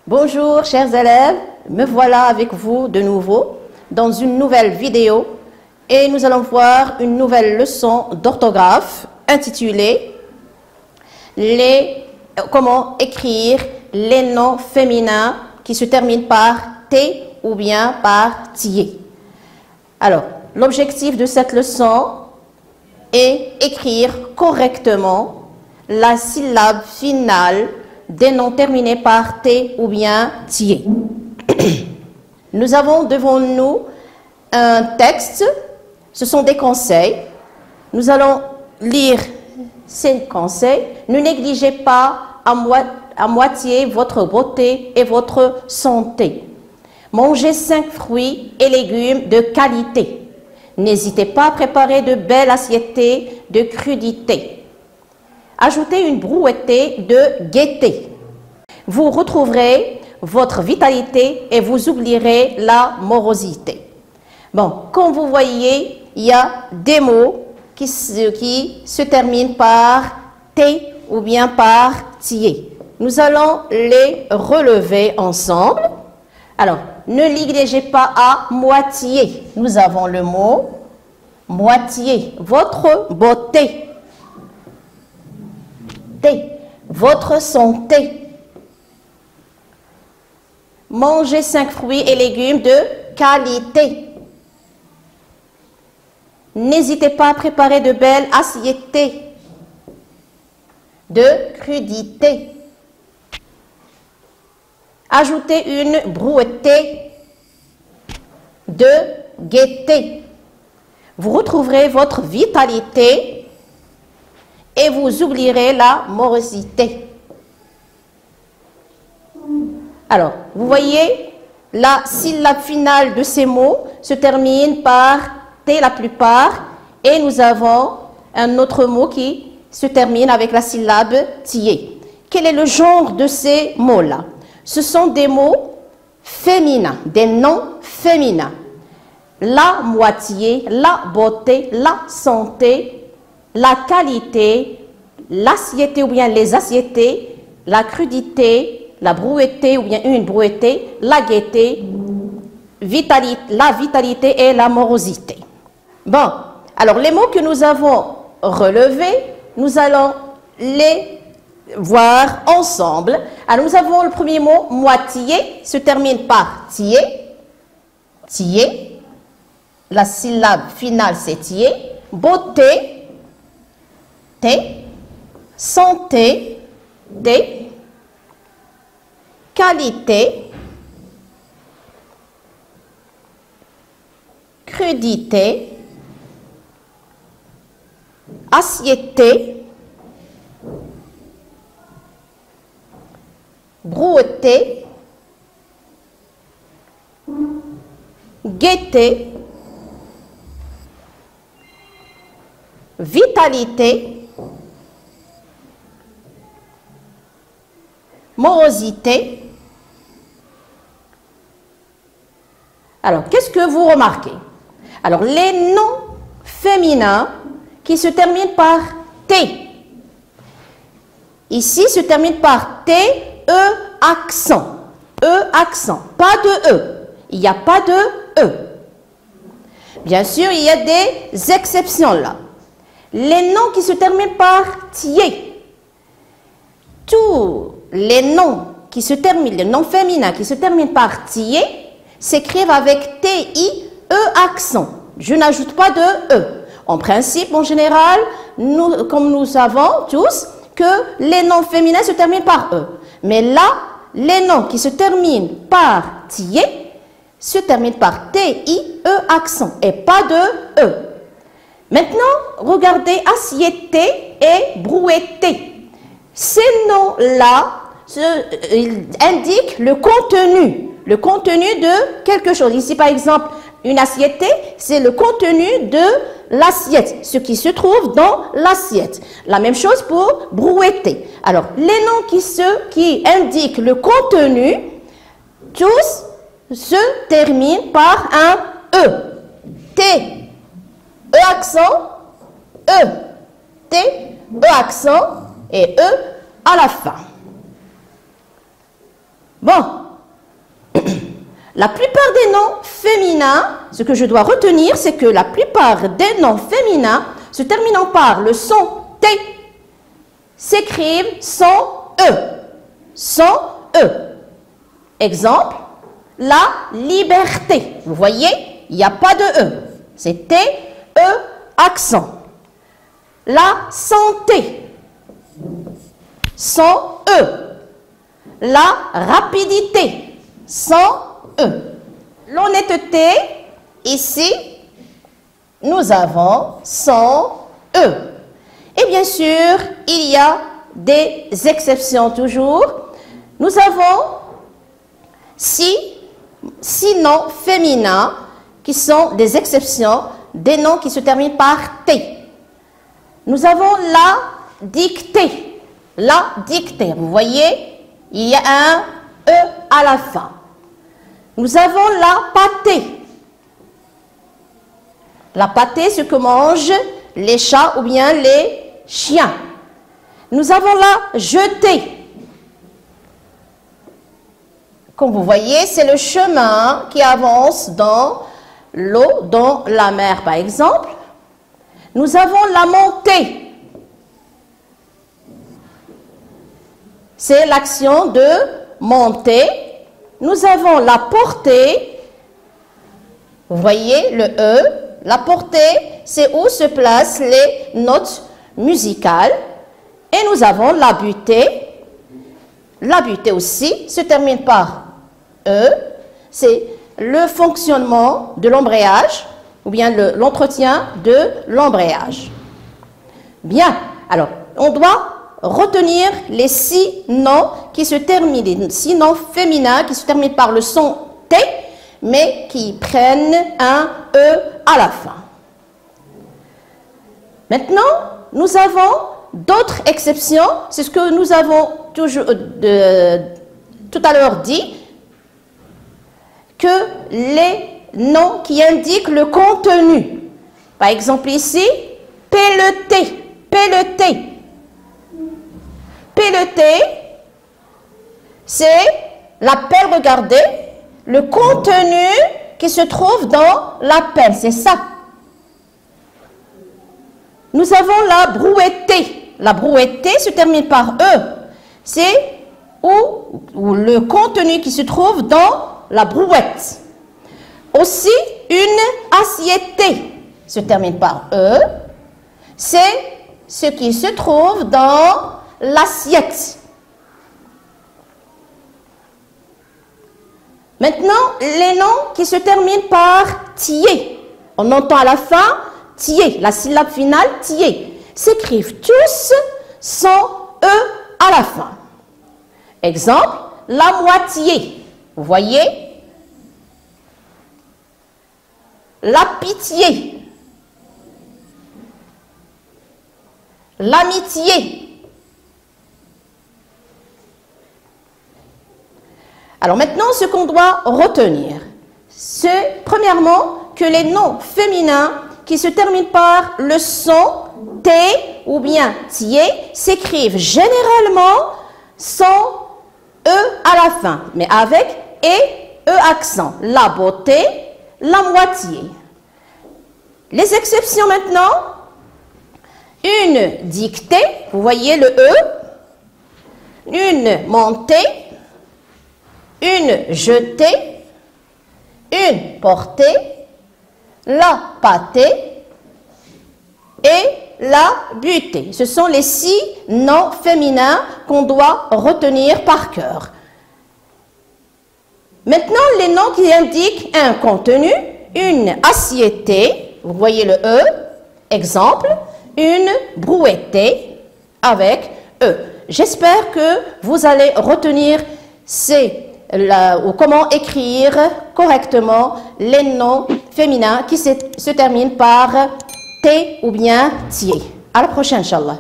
Bonjour chers élèves, me voilà avec vous de nouveau dans une nouvelle vidéo et nous allons voir une nouvelle leçon d'orthographe intitulée comment écrire les noms féminins qui se terminent par T ou bien par tier. Alors, l'objectif de cette leçon est écrire correctement la syllabe finale des noms terminés par T ou bien tier. Nous avons devant nous un texte, ce sont des conseils. Nous allons lire ces conseils. Ne négligez pas à moitié votre beauté et votre santé. Mangez 5 fruits et légumes de qualité. N'hésitez pas à préparer de belles assiettes de crudité. Ajoutez une brouettée de gaieté. Vous retrouverez votre vitalité et vous oublierez la morosité. Bon, comme vous voyez, il y a des mots qui se terminent par T ou bien par tier. Nous allons les relever ensemble. Alors, ne négligez pas à moitié. Nous avons le mot moitié, votre beauté. T, votre santé. Mangez 5 fruits et légumes de qualité. N'hésitez pas à préparer de belles assiettes de crudité. Ajoutez une brouettée de gaieté. Vous retrouverez votre vitalité et vous oublierez la morosité. Alors, vous voyez, la syllabe finale de ces mots se termine par T la plupart et nous avons un autre mot qui se termine avec la syllabe tier. Quel est le genre de ces mots-là? Ce sont des mots féminins, des noms féminins. La moitié, la beauté, la santé, la qualité, l'assiette ou bien les assiettes, la crudité, la brouettée ou bien une brouettée, la gaieté, la vitalité et la morosité. Bon, alors les mots que nous avons relevés, nous allons les voir ensemble. Alors nous avons le premier mot, moitié, se termine par tier, tier. La syllabe finale c'est tier. Beauté, T. Santé, T. Qualité, crudité, assiette, brouettée, gaieté, vitalité, morosité. Alors, qu'est-ce que vous remarquez? Alors, les noms féminins qui se terminent par T. Ici, se terminent par T, E, accent. E, accent. Pas de E. Il n'y a pas de E. Bien sûr, il y a des exceptions là. Les noms qui se terminent par tier. Tous les noms qui se terminent, les noms féminins qui se terminent par tier, s'écrivent avec T-I-E accent. Je n'ajoute pas de E. En principe, en général, comme nous savons tous, que les noms féminins se terminent par E. Mais là, les noms qui se terminent par tier se terminent par T-I-E accent et pas de E. Maintenant, regardez assiette et brouettée. Ces noms-là indiquent le contenu de quelque chose. Ici, par exemple, une assiette, c'est le contenu de l'assiette, ce qui se trouve dans l'assiette. La même chose pour brouetter. Alors, les noms qui indiquent le contenu, tous se terminent par un E. T, E accent, E. T, E accent et E à la fin. Bon, la plupart des noms féminins, ce que je dois retenir, c'est que la plupart des noms féminins se terminant par le son T s'écrivent sans E. Sans E. Exemple, la liberté. Vous voyez, il n'y a pas de E. C'est T, E, accent. La santé. Sans E. La rapidité. Sans E. L'honnêteté, ici, nous avons sans E. Et bien sûr, il y a des exceptions toujours. Nous avons six noms féminins qui sont des exceptions, des noms qui se terminent par T. Nous avons la dictée. La dictée, vous voyez, il y a un E à la fin. Nous avons la pâtée. La pâtée, ce que mangent les chats ou bien les chiens. Nous avons la jetée. Comme vous voyez, c'est le chemin qui avance dans l'eau, dans la mer par exemple. Nous avons la montée. C'est l'action de monter. Nous avons la portée. Vous voyez le E. La portée, c'est où se placent les notes musicales. Et nous avons la butée. La butée aussi se termine par E. C'est le fonctionnement de l'embrayage ou bien l'entretien de l'embrayage. Bien, alors on doit retenir les 6 noms qui se terminent, les 6 noms féminins qui se terminent par le son T, mais qui prennent un E à la fin. Maintenant, nous avons d'autres exceptions. C'est ce que nous avons toujours, tout à l'heure dit, que les noms qui indiquent le contenu. Par exemple ici, pelleté, pelleté. Pelleté, c'est la pelle, regardez, le contenu qui se trouve dans la pelle, c'est ça. Nous avons la brouettée. La brouettée se termine par E. C'est où le contenu qui se trouve dans la brouette. Aussi, une assiétée se termine par E. C'est ce qui se trouve dans l'assiette. Maintenant, les noms qui se terminent par tié. On entend à la fin tié, la syllabe finale tié. S'écrivent tous sans E à la fin. Exemple, la moitié. Vous voyez? La pitié. L'amitié. Alors maintenant, ce qu'on doit retenir, c'est premièrement que les noms féminins qui se terminent par le son T ou bien tié s'écrivent généralement sans E à la fin, mais avec E accent. La beauté, la moitié. Les exceptions maintenant, une dictée, vous voyez le E, une montée, une jetée, une portée, la pâtée et la butée. Ce sont les 6 noms féminins qu'on doit retenir par cœur. Maintenant, les noms qui indiquent un contenu, une assiétée, vous voyez le E, exemple, une brouettée avec E. J'espère que vous allez retenir ou comment écrire correctement les noms féminins qui se terminent par T ou bien tié. À la prochaine, Inch'Allah.